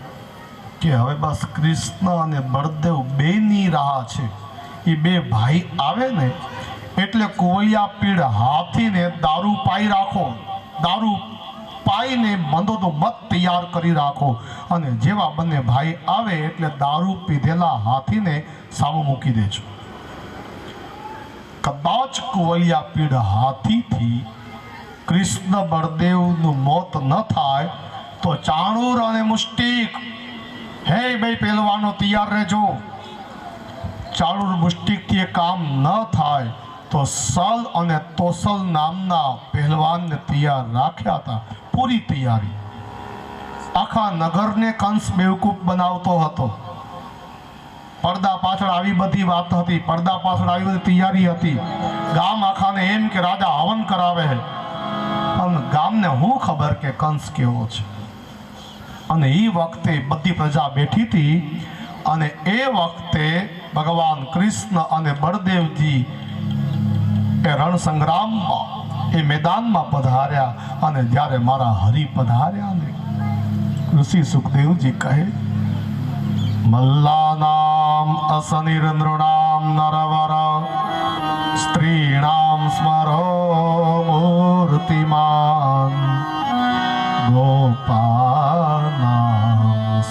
કે હવે બસ કૃષ્ણ અને બળદેવ બેની રાહ છે. એ બે ભાઈ આવે ને એટલે કોળિયા પીડ હાથીને દારૂ પાઈ રાખો. દારૂ પાઈને બંદોબસ્ત તૈયાર કરી રાખો. અને જેવા બંને ભાઈ આવે એટલે દારૂ પીધેલા હાથીને સામું મૂકી દેજો. કદાચ કોળિયા પીડ હાથીથી કૃષ્ણ બળદેવનું મોત ન થાય તો ચાણૂર અને મુષ્ટિક, હે બે પહેલવાનો તૈયાર રહેજો. ચાણૂર મુષ્ટિકથી એ કામ ન થાય તો સલ અને તોસલ નામના પહેલવાનને તૈયાર રાખ્યા હતા. પૂરી તૈયારી. આખા નગરને કંસ બેવકૂફ બનાવતો હતો. પડદા પાછળ આવી બધી વાત હતી. પડદા પાછળ આવી બધી તૈયારી હતી. ગામ આખાને એમ કે રાજા હવન કરાવે છે. અને ગામને હું ખબર કે કંસ કેવો છે. અને એ વખતે બધી પ્રજા બેઠી હતી. અને એ વખતે ભગવાન કૃષ્ણ અને બળદેવજી એ રણ સંગ્રામમાં એ મેદાનમાં પધાર્યા. અને જ્યારે મારા હરિ પધાર્યા ને, ઋષિ સુખદેવજી કહે મલ્લાનામ અસનિર નૃણામ નરવર સ્ત્રીણામ સ્મરો મૂર્તિમાન ગોપાનામ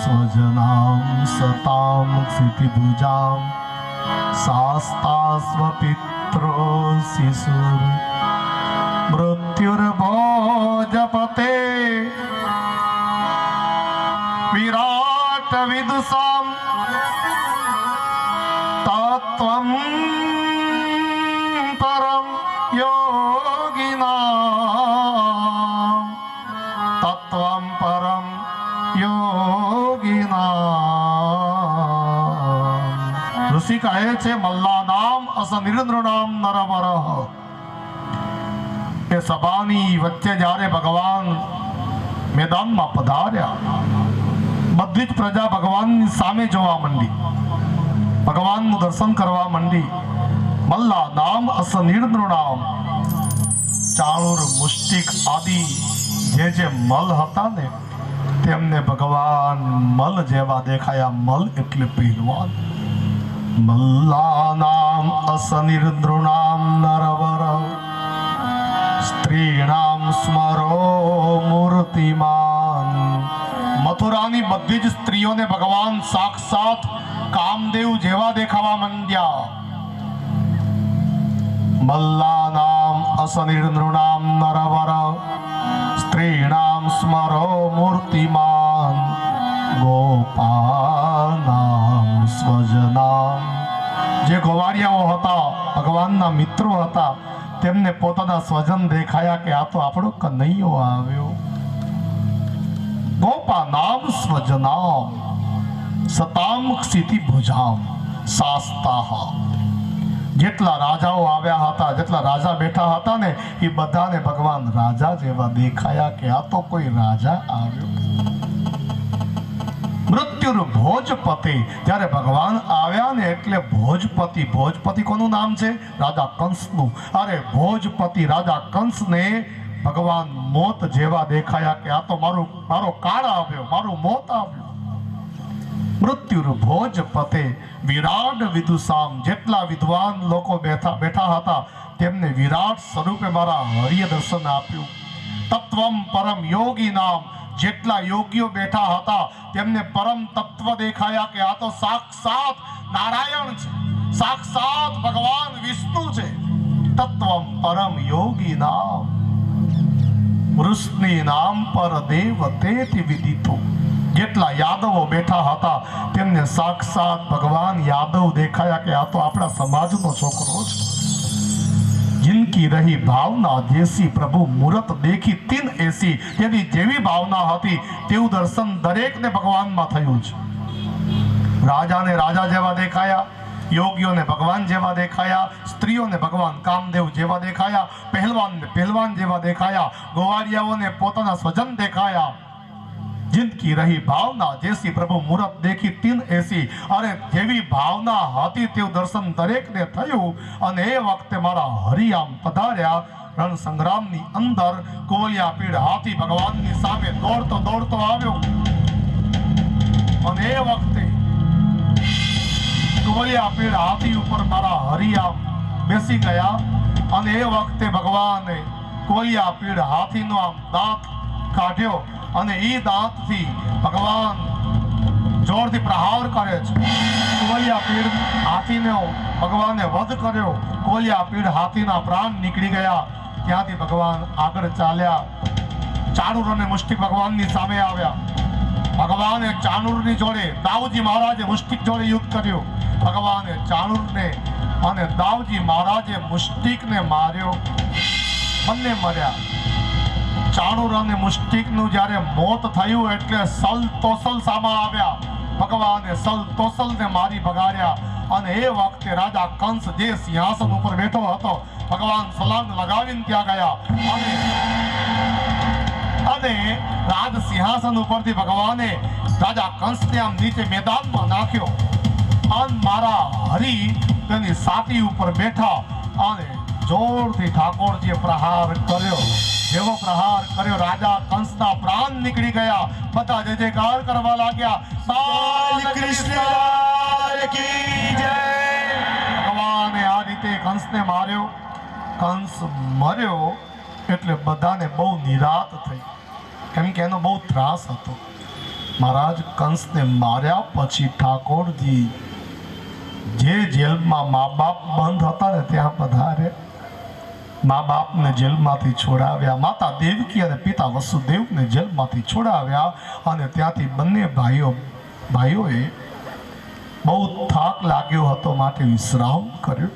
સ્વજનામ સતામ ક્ષિતિભુજામ શાસ્તા સ્વપિત્રો શિશુર મૃત્યુર્ભોજપતે વિરાટ વિદુષામ તત્વં પરમ યોગિના ઋષિ કહે છે મલ્લા નામ અસ નિરંદ્ર નામ નરવર. એ સભાની વચ્ચે જ્યારે ભગવાન મેદાનમાં પધાર્યા, બધી જ પ્રજા ભગવાનની સામે જોવા માંડી, ભગવાનનું દર્શન કરવા માંડી. મલ્લા નામ અસ નિરંદ્ર નામ. ચાણુર, મુષ્ટિક આદિ જે મલ હતા ને તેમને ભગવાન મલ જેવા દેખાયા. મલ એટલે પહેલવાન. મલ્લા નામ અસ નિરંદ્ર નામ નરવર સ્ત્રીણામ સ્મરો મૂર્તિમાન. મથુરાની બધી જ સ્ત્રીઓને ભગવાન સાક્ષાત કામદેવ જેવા દેખાવા માંડ્યા. મલ્લા નામ અસ નિરંદ્ર નામ નરવર સ્ત્રીણામ સ્મરો મૂર્તિમાન. ગોપાનામ સ્વજનામ. જે ગોવાળિયાઓ હતા, ભગવાનના મિત્રો હતા, તેમને પોતાના સ્વજન દેખાયા કે આ તો આપણો કનૈયો આવ્યો. ગોપાનામ સ્વજનામ સતામ ક્ષિતિ ભુજામ શાસ્તાહ. જેટલા રાજાઓ આવ્યા હતા, જેટલા રાજા બેઠા હતા ને એ બધાને ભગવાન રાજા જેવા દેખાયા કે આ તો કોઈ રાજા આવ્યો. મૃત્યુ ભોજપતિ. જ્યારે ભગવાન આવ્યા ને એટલે ભોજપતિ. ભોજપતિ કોનું નામ છે? રાજા કંસનું. અરે ભોજપતિ રાજા કંસને ભગવાન મોત જેવા દેખાયા કે આ તો મારો કાળ આવ્યો, મારું મોત આવ્યું. મૃત્યુ ભોજપતે વિરાટ વિદુષામ. જેટલા વિદ્વાન લોકો બેઠા હતા તેમને વિરાટ સ્વરૂપે મારા હરિય દર્શન આપ્યું. તત્વમ પરમ યોગી નામ. જેટલા યોગીઓ બેઠા હતા તેમને પરમ તત્વ દેખાયા કે આ તો સાક્ષાત નારાયણ છે, સાક્ષાત ભગવાન વિષ્ણુ છે. તત્વમ પરમ યોગી નામ વૃષ્ણિ નામ પર દેવ તેતિ વિદિતો. જેટલા યાદવો બેઠા હતા તેમને સાક્ષાત ભગવાન યાદવ દેખાયા કે આ તો આપણા સમાજનો છોકરો છે. जिनकी रही भावना जैसी प्रभु मूरत देखी तीन ऐसी. તેની જેવી ભાવના હતી તેવું દર્શન દરેકને ભગવાનમાં થયું છે. રાજાને રાજા જેવા દેખાયા, યોગીઓને ભગવાન જેવા દેખાયા, સ્ત્રીઓને ભગવાન કામદેવ જેવા દેખાયા, પહેલવાનને પહેલવાન જેવા દેખાયા, ગોવાળિયાઓને પોતાના સ્વજન દેખાયા. जिनकी रही भावना जैसी प्रभु मूरत देखी तीन ऐसी. अरे જેવી ભાવના હતી તેવું દર્શન દરેકને થયું. અને એ વખતે મારા હરિયામ પધાર્યા. રણ સંગ્રામની અંદર કોલિયા પીડ હાથી ભગવાનની સામે દોડતો આવ્યો. અને એ વખતે કોલિયા પીડ હાથી ઉપર મારા હરિયામ બેસી ગયા. અને એ વખતે ભગવાને કોલિયા પીડ હાથીનો આમ દાંત કાઢ્યો અને એ દાંતથી ભગવાન જોરથી પ્રહાર કરે છે. કોલિયા પીડ હાથીનો ભગવાને વધ કર્યો. કોલિયા પીડ હાથીના પ્રાણ નીકળી ગયા. ત્યાંથી ભગવાન આગળ ચાલ્યા. ચાણુર અને મુષ્ટિક ભગવાનની સામે આવ્યા. ભગવાને ચાણુરની જોડે દાઉજી મહારાજે મુષ્ટિક જોડે યુદ્ધ કર્યું. ભગવાને ચાણુરને અને દાઉજી મહારાજે મુષ્ટિકને માર્યો. બંને મર્યા. ચાણુર અને મુષ્ટિકનું જ્યારે મોત થયું એટલે સલ તોસલ સામા આવ્યા. ભગવાને સલ તોસલને મારી ભગાડ્યા. અને એ વખતે રાજા કંસ જે સિંહાસન ઉપર બેઠો હતો ભગવાન સલામ લગાવીને ત્યાં ગયા. અને રાજ સિંહાસન ઉપરથી ભગવાને રાજા કંસને આમ નીચે મેદાનમાં નાખ્યો. અને મારા હરિ તેની છાતી ઉપર બેઠા અને જોરથી ઠાકોરજીએ પ્રહાર કર્યો. જેવો પ્રહાર કર્યો રાજા કંસના પ્રાણ નીકળી ગયા. બધા જય જયકાર કરવા લાગ્યા. ભગવાને આ રીતે કંસને માર્યો. કંસ મર્યો એટલે બધાને બહુ નિરાત થઈ, કેમ કે એનો બહુ ત્રાસ હતો. મહારાજ કંસને માર્યા પછી ઠાકોરજી જે જેલમાં મા બાપ બંધ હતા ને ત્યાં પધારે. મા બાપને જેલમાંથી છોડાવ્યા. માતા દેવકી અને પિતા વસુદેવને જેલમાંથી છોડાવ્યા. અને ત્યાંથી બંને ભાઈઓએ બહુ થાક લાગ્યો હતો માટે વિશ્રામ કર્યો.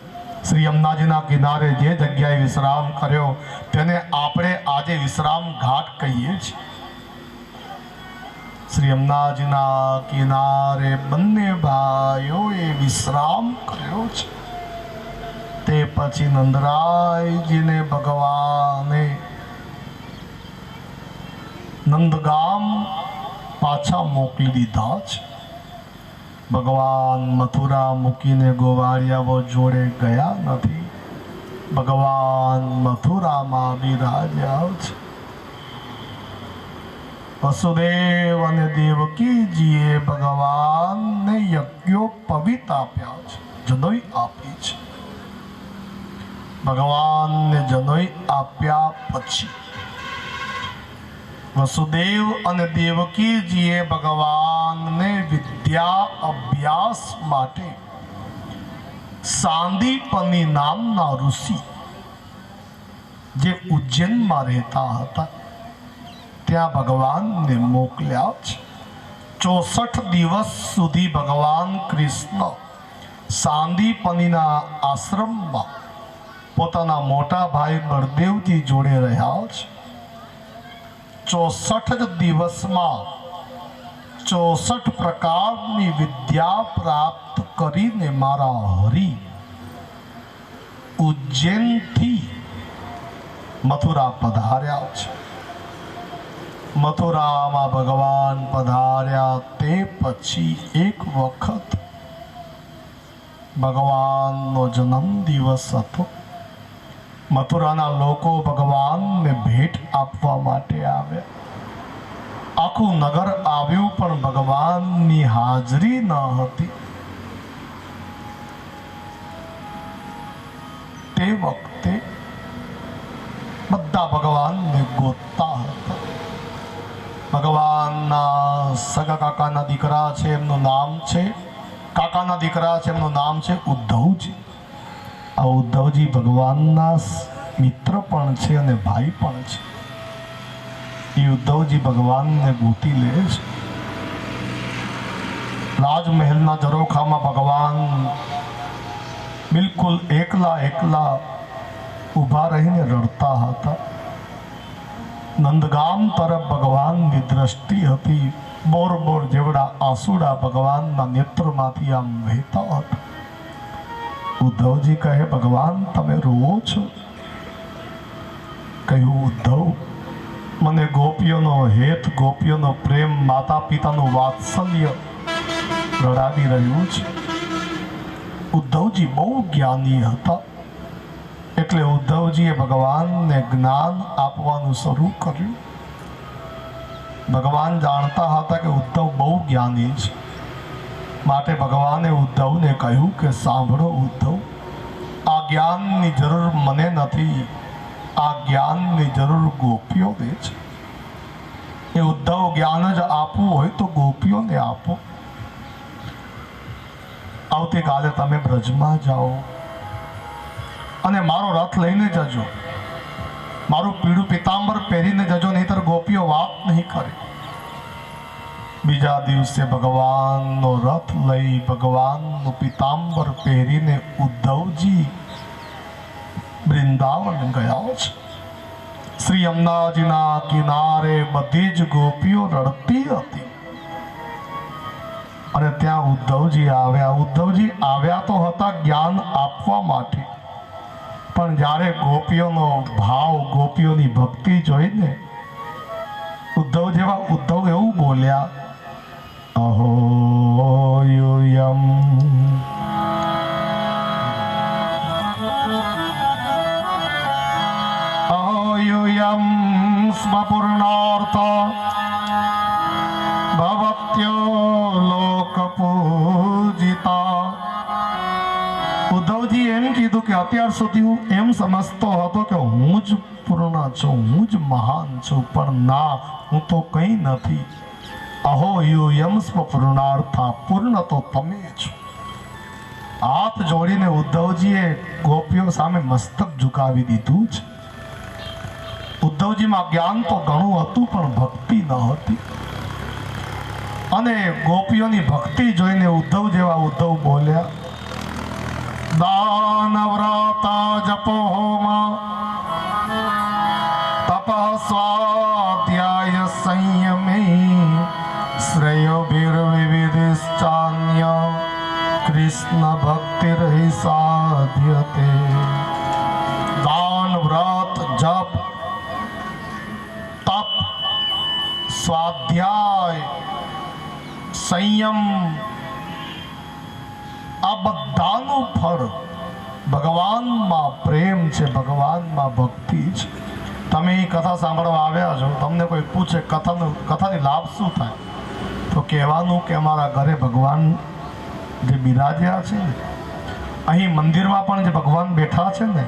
શ્રી યમુનાજીના કિનારે જે જગ્યાએ વિશ્રામ કર્યો તેને આપણે આજે વિશ્રામ ઘાટ કહીએ છીએ. શ્રી યમુનાજીના કિનારે બંને ભાઈઓએ વિશ્રામ કર્યો છે. તે પછી નંદરાયજીને ભગવાને નંદગામ પાછા મોકલી દીધા છે. ભગવાન મથુરા મૂકીને ગોવાળિયાઓ જોડે ગયા નથી. ભગવાન મથુરામાં બિરાજ્યા છે. વસુદેવ અને દેવકીજીએ ભગવાનને યજ્ઞોપવીત આપ્યા છે, જનોઈ આપી છે. ભગવાનને જનોઈ આપ્યા પછી વસુદેવ અને દેવકીજીએ ભગવાનને વિદ્યા અભ્યાસ માટે સાંદીપની નામના ઋષિ જે ઉજ્જૈનમાં રહેતા હતા ત્યાં ભગવાનને મોકલ્યા છે. 64 દિવસ સુધી ભગવાન કૃષ્ણ સાંદીપનીના આશ્રમમાં પોતાના મોટા ભાઈ બળદેવજી જોડે રહ્યા છે. 64 દિવસમાં 64 પ્રકારની વિદ્યા પ્રાપ્ત કરીને મારા હરિ ઉજ્જૈનથી મથુરા પધાર્યા છે. મથુરામાં ભગવાન પધાર્યા તે પછી એક વખત ભગવાનનો જન્મ દિવસ હતો. મથુરાના લોકો ભગવાનને ભેટ આપવા માટે આવ્યા. આખું નગર આવ્યું પણ ભગવાનની હાજરી ન હતી. તે વખતે બધા ભગવાનને ગોતતા હતા. ભગવાનના સગા કાકાના દીકરા છે, એમનું નામ છે કાકાના દીકરા છે, એમનું નામ છે ઉદ્ધવજી. આ ઉદ્ધવજી ભગવાનના મિત્ર પણ છે અને ભાઈ પણ છે. એ ઉદ્ધવજી ભગવાનને ગોતી લે છે. રાજમહેલના ઝરોખામાં ભગવાન બિલકુલ એકલા ઊભા રહીને રડતા હતા. નંદગામ તરફ ભગવાનની દ્રષ્ટિ હતી. બોર જેવડા આંસુડા ભગવાનના નેત્રમાંથી આમ વહેતા હતા. ઉદ્ધવજી કહે, ભગવાન તમે રોવો છો? કહ્યું, ઉદ્ધવ, મને ગોપીઓનો હેત, ગોપીઓનો પ્રેમ, માતા પિતાનું વાત્સલ્ય રડાવી રહ્યું છે. ઉદ્ધવજી બહુ જ્ઞાની હતા એટલે ઉદ્ધવજીએ ભગવાનને જ્ઞાન આપવાનું શરૂ કર્યું. ભગવાન જાણતા હતા કે ઉદ્ધવ બહુ જ્ઞાની છે, માટે ભગવાને ઉદ્ધવને કહ્યું કે સાંભળો ઉદ્ધવ, આ જ્ઞાનની જરૂર મને નથી, આ જ્ઞાનની જરૂર ગોપીઓને છે. એ ઉદ્ધવ જ્ઞાન જ આપવું હોય તો ગોપીઓને આપો. આવતીકાલે તમે બ્રજમાં જાઓ અને મારો રથ લઈને જજો. મારું પીળું પિતાંબર પહેરીને જજો, નહીંતર ગોપીઓ વાત નહીં કરે. બીજા દિવસે ભગવાનનો રથ લઈ ભગવાનનું પિતાંબર પહેરીને ઉદ્ધવજી વૃંદાવન ગયા છે. શ્રી યમુનાજીના કિનારે બધી જ ગોપીઓ રડતી હતી અને ત્યાં ઉદ્ધવજી આવ્યા. ઉદ્ધવજી આવ્યા તો હતા જ્ઞાન આપવા માટે, પણ જ્યારે ગોપીઓનો ભાવ, ગોપીઓની ભક્તિ જોઈને ઉદ્ધવ જેવા ઉદ્ધવ એવું બોલ્યા, અહો યુયમ અયુયમ સ્વપૂર્ણાર્થ ભવત્યો લોકપૂજિતા. ઉદ્ધવજી એમ કીધું કે અત્યાર સુધી હું એમ સમજતો હતો કે હું જ પૂર્ણ છું, હું જ મહાન છું, પણ ના, હું તો કંઈ નથી. અહો યુયમ સ્વપૂર્ણાર્થા, પૂર્ણ તો તમે છો. હાથ જોડીને ઉદ્ધવજીએ ગોપીઓ સામે મસ્તક ઝુકાવી દીધું છે. ઉદ્ધવજીમાં જ્ઞાન તો ઘણું હતું પણ ભક્તિ ન હતી, અને ગોપીઓની ભક્તિ જોઈને ઉદ્ધવ જેવા ઉદ્ધવ બોલ્યા, દાન વ્રત જપો હોમ તપ સ્વાધ્યાય સંયમે શ્રેયોभिर्विविधिश्चान्य कृष्ण भक्तिर्हि साध्यते। दान व्रत जप तप स्वाध्याय संयम આ બધાનું ફળ ભગવાનમાં પ્રેમ છે, ભગવાનમાં ભક્તિ છે। તમે એ કથા સાંભળવા આવ્યા છો, તમને કોઈ પૂછે કથાની લાભ શું થાય, તો કહેવાનું કે અમારા ઘરે ભગવાન જે બિરાજ્યા છે ને, અહીં મંદિરમાં પણ જે ભગવાન બેઠા છે ને,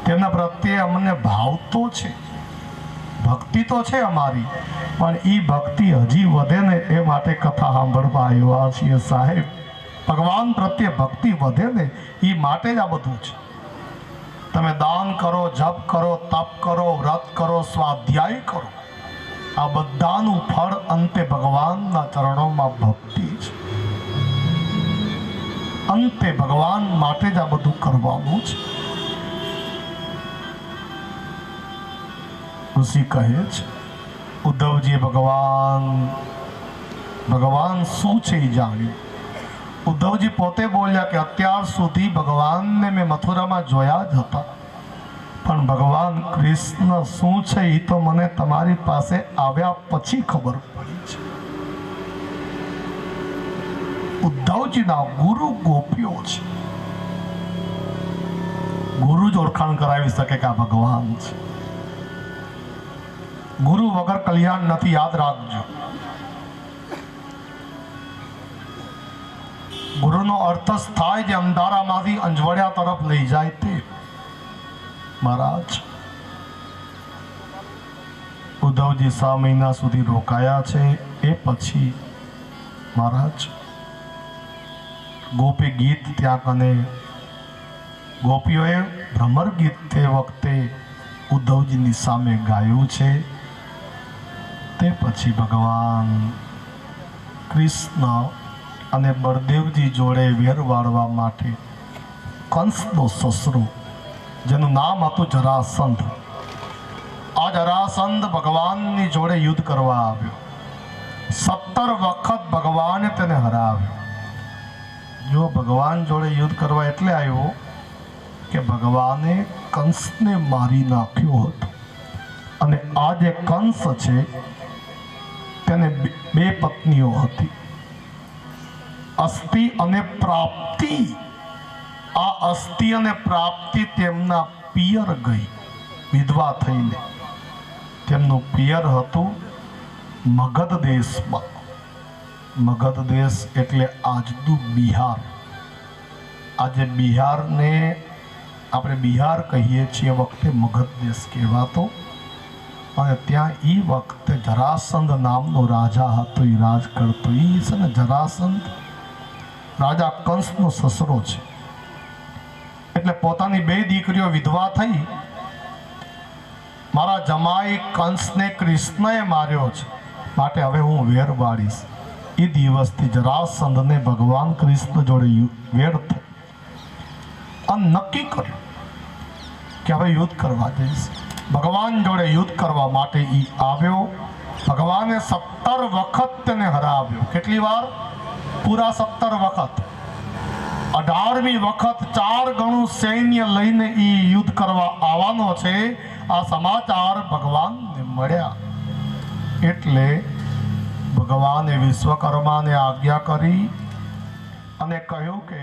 તેમના પ્રત્યે અમને ભાવ તો છે, ભક્તિ તો છે અમારી, પણ એ ભક્તિ હજી વધે ને એ માટે કથા સાંભળવા આવ્યા છીએ સાહેબ। ભગવાન પ્રત્યે ભક્તિ વધે ને એ માટે જ આ બધું છે। તમે દાન કરો, જપ કરો, તપ કરો, વ્રત કરો, સ્વાધ્યાય કરો, આ બધાનું ફળ અંતે ભગવાનના ચરણોમાં ભક્તિ છે। અંતે ભગવાન માટે જ આ બધું કરવાનું છે। ઋષિ કહે છે ઉદ્ધવજીએ ભગવાન શું છે એ જાણ્યું। ઉદ્ધવજી પોતે બોલ્યા કે અત્યાર સુધી ભગવાનને મેં મથુરામાં જોયા જ હતા, પણ ભગવાન કૃષ્ણ શું છે એ તો મને તમારી પાસે આવ્યા પછી ખબર પડી છે। ઉદ્ધવજીના ગુરુ ગોપીઓ છે, ગુરુ જ ઓળખાણ કરાવી શકે કે આ ભગવાન છે। ગુરુ વગર કલ્યાણ નથી, યાદ રાખજો। ગુરુનો અર્થ થાય જે અંધારામાંથી અંજવાળિયા તરફ લઈ જાય તે। મહારાજ ઉદ્ધવજી 6 મહિના સુધી રોકાયા છે। એ પછી મહારાજ ગોપી ગીત ત્યાં કને ગોપીઓએ ભ્રમર ગીત તે વખતે ઉદ્ધવજીની સામે ગાયું છે। તે પછી ભગવાન કૃષ્ણ અને બળદેવજી જોડે વેર વાળવા માટે કંસનો સસરો, જેનું નામ હતું જરાસંધ, આ જરાસંધ ભગવાનની જોડે યુદ્ધ કરવા આવ્યો। 17 વખત ભગવાને તેને હરાવ્યો। જો ભગવાન જોડે યુદ્ધ કરવા એટલે આવ્યો કે ભગવાને કંસને મારી નાખ્યો હતો, અને આ જે કંસ છે તેને 2 પત્નીઓ હતી, અસ્થિ અને પ્રાપ્તિ। આ અસ્થિ અને પ્રાપ્તિ તેમના પિયર ગઈ, વિધવા થઈને। તેમનું પિયર હતું મગધ દેશમાં। મગધ દેશ એટલે આજનું બિહાર। આજે બિહારને આપણે બિહાર કહીએ છીએ, વખતે મગધ દેશ કહેવાતો। અને ત્યાં એ વખતે જરાસંધ નામનો રાજા હતો, એ રાજ કરતો। એ છે ને જરાસંધ રાજા કંસનો સસરો છે। એટલે પોતાની 2 દીકરીઓ વિધવા થઈ, મારા જમાઈ કંસને કૃષ્ણએ માર્યો છે, માટે હવે હું વેર વાળીશ। એ દિવસથી જરાસંધને ભગવાન કૃષ્ણ જોડે વેર થઈ, અને નક્કી કર્યું કે હવે યુદ્ધ કરવા જઈશ। ભગવાન જોડે યુદ્ધ કરવા માટે એ આવ્યો। ભગવાને 17 વખત તેને હરાવ્યો। કેટલી વાર? પૂરા 17 વખત। 18મી વખત 4 ગણું સૈન્ય લઈને એ યુદ્ધ કરવા આવવાનો છે, આ સમાચાર ભગવાનને મળ્યા। એટલે ભગવાને વિશ્વકર્માને આજ્ઞા કરી અને કહ્યું કે